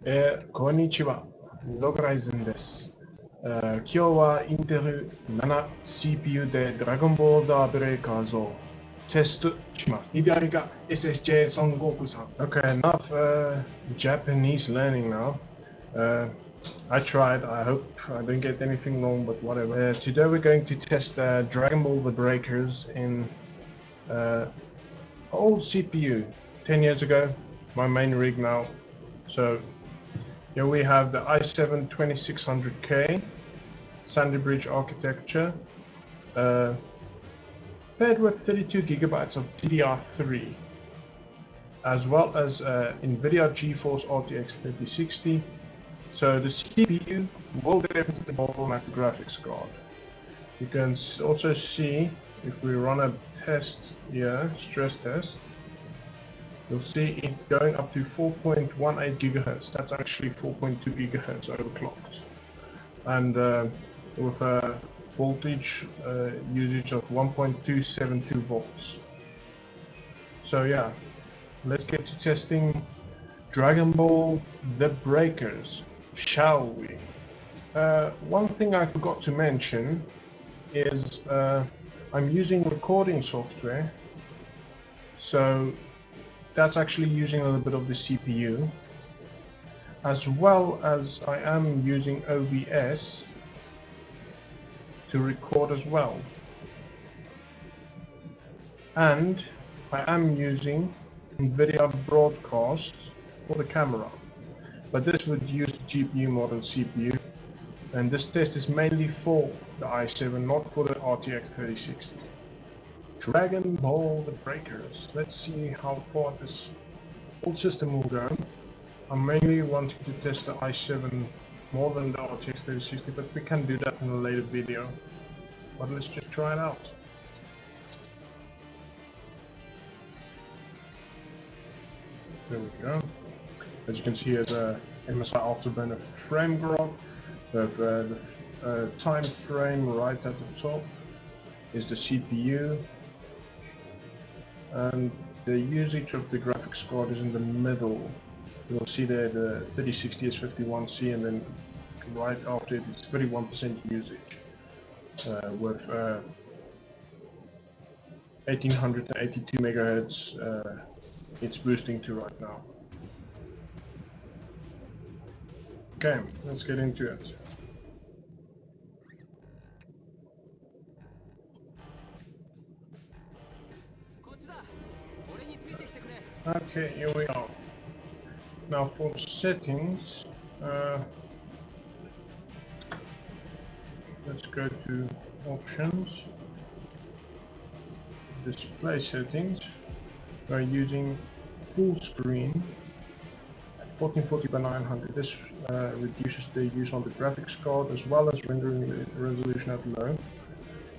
こんにちは。ログライゼンです。今日はインテル 7CPU でドラゴンボールダーブレイカーズをテストします。左が SSJ 孫悟空さん。Okay, enough Japanese learning now. I tried. I hope I didn't get anything wrong, but whatever. Today we're going to test Dragon Ball The Breakers in old CPU. 10 years ago, my main rig now. So here we have the i7 2600K Sandy Bridge architecture, paired with 32 gigabytes of DDR3, as well as NVIDIA GeForce RTX 3060. So the CPU will definitely bottleneck the graphics card. You can also see if we run a test here, stress test, you'll see it going up to 4.18 gigahertz. That's actually 4.2 gigahertz overclocked. And with a voltage usage of 1.272 volts. So yeah, let's get to testing Dragon Ball The Breakers, shall we? One thing I forgot to mention is I'm using recording software, so that's actually using a little bit of the CPU, as well as I am using OBS to record as well. And I am using NVIDIA Broadcast for the camera, but this would use the GPU more than CPU. And this test is mainly for the i7, not for the RTX 3060. Dragon Ball The Breakers. Let's see how far this old system will go. I'm mainly wanting to test the i7 more than the RTX 3060, but we can do that in a later video. But let's just try it out. There we go. As you can see, there's a MSI Afterburner frame graph with the time frame right at the top is the CPU, and the usage of the graphics card is in the middle. You'll see there the 3060 is 51C, and then right after it it's 31% usage with 1882 megahertz it's boosting to right now. Okay, let's get into it. Okay, here we are. Now for settings, let's go to options, display settings. We're using full screen at 1440 by 900. This reduces the use on the graphics card as well as rendering the resolution at low.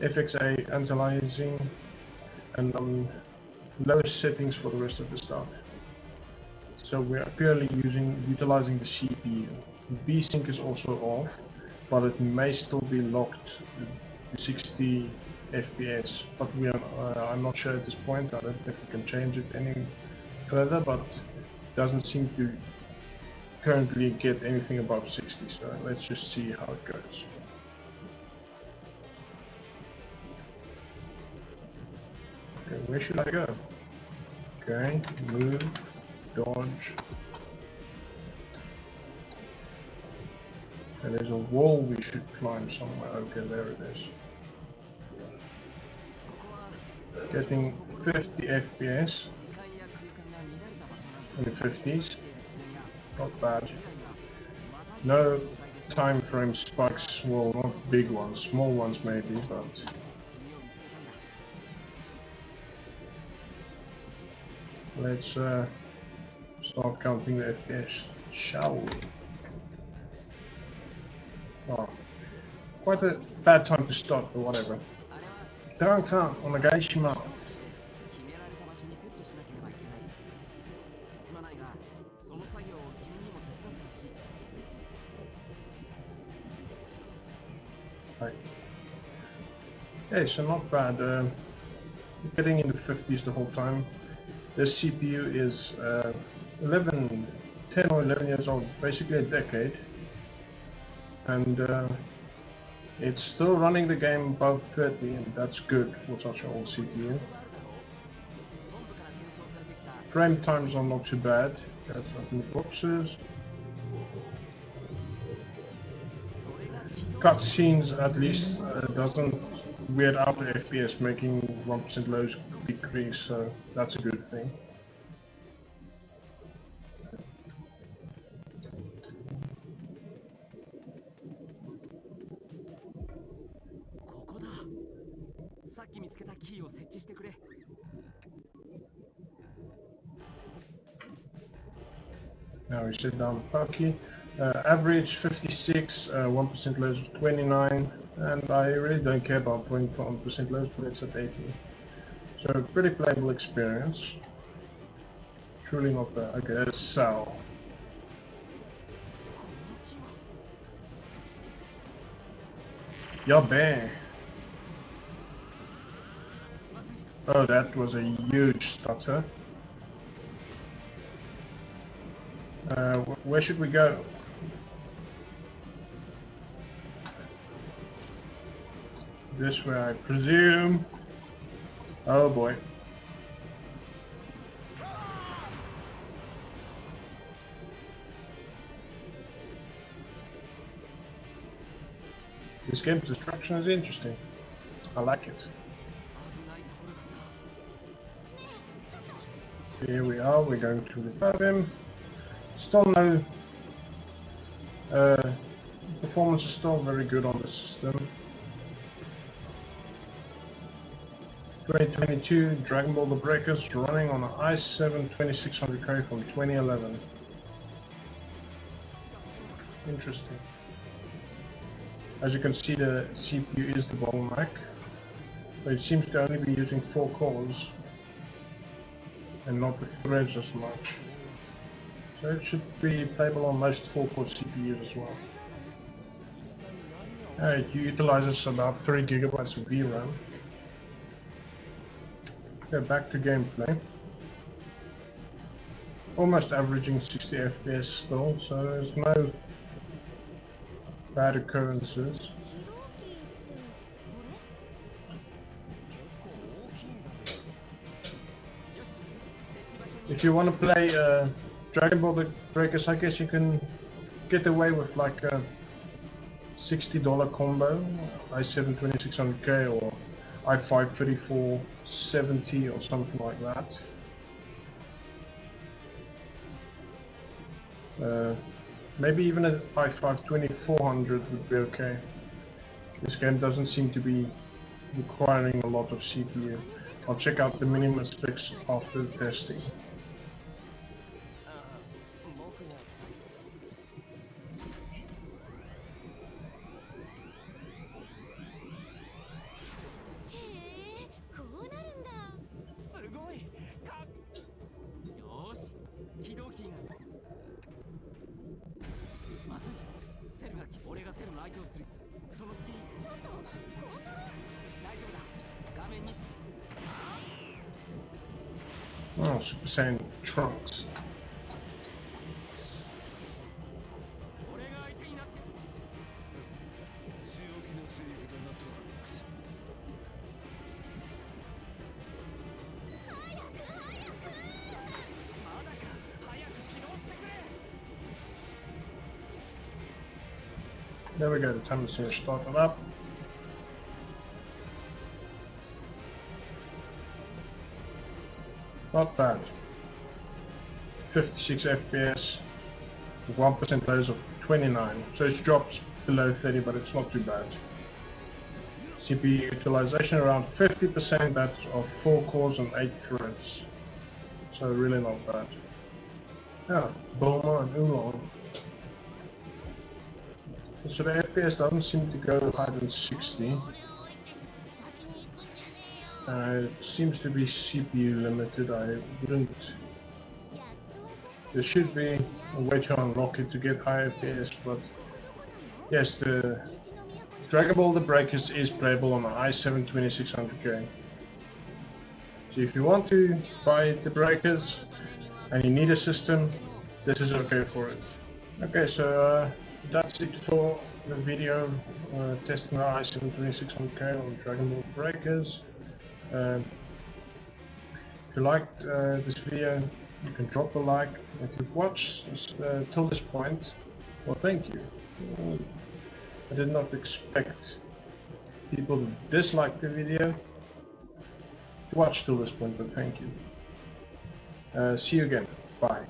FXA anti-aliasing, and lowest settings for the rest of the stuff. So we are purely utilizing the CPU. VSync is also off, but it may still be locked to 60 FPS. But I'm not sure at this point. I don't think we can change it any further, but it doesn't seem to currently get anything above 60. So let's just see how it goes. Okay, where should I go? Okay, move, dodge. And there's a wall we should climb somewhere. Okay, there it is. Getting 50 FPS in the 50s. Not bad. No time frame spikes, well, not big ones, small ones maybe, but let's start counting the FPS, shall we? Oh, quite a bad time to start, but whatever. Downtown, onegaishimasu. Right. Okay, so not bad. Getting in the 50s the whole time. This CPU is 11 10 or 11 years old, basically a decade, and it's still running the game above 30, and that's good for such an old CPU. Frame times are not too bad. Let's open the boxes. Cutscenes at least doesn't weird out the FPS, making 1% lows decrease, so that's a good thing. Now we sit down Paki. Average 56, 1% lows of 29, and I really don't care about 21% lows, but it's at 80. So pretty playable experience. Truly not bad. Okay, let's sell. Ja, bang. Oh, that was a huge stutter. Where should we go? This way, I presume. Oh boy. This game's destruction is interesting. I like it. Here we are, we're going to revive him. Still no... performance is still very good on the system. 2022 Dragon Ball The Breakers running on an i7 2600K from 2011. Interesting. As you can see, the CPU is the bottleneck, but it seems to only be using 4 cores and not the threads as much. So it should be playable on most 4-core CPUs as well. It utilizes about 3 GB of VRAM. Okay, back to gameplay. Almost averaging 60 FPS still, so there's no bad occurrences. If you want to play Dragon Ball The Breakers, I guess you can get away with like a $60 combo, i7 2600K or i5 3470 or something like that. Maybe even an i5 2400 would be okay. This game doesn't seem to be requiring a lot of CPU. I'll check out the minimum specs after the testing. Oh, Super Saiyan Trunks. There we go, the time to start it up. Not bad. 56 FPS, 1% lows of 29. So it drops below 30, but it's not too bad. CPU utilization around 50%, that's of 4 cores and 8 threads. So really not bad. Yeah, Bulma and Oolong. So the FPS doesn't seem to go higher than 60. It seems to be CPU limited. I wouldn't. There should be a way to unlock it to get higher FPS, but yes, the Dragon Ball The Breakers is playable on an i7 2600K. So if you want to buy The Breakers and you need a system, this is okay for it. Okay, so that's it for the video testing the i7-2600K on Dragon Ball Breakers. If you liked this video, you can drop a like. If you've watched till this point, well, thank you. I did not expect people to dislike the video. Watch till this point, but thank you. See you again. Bye.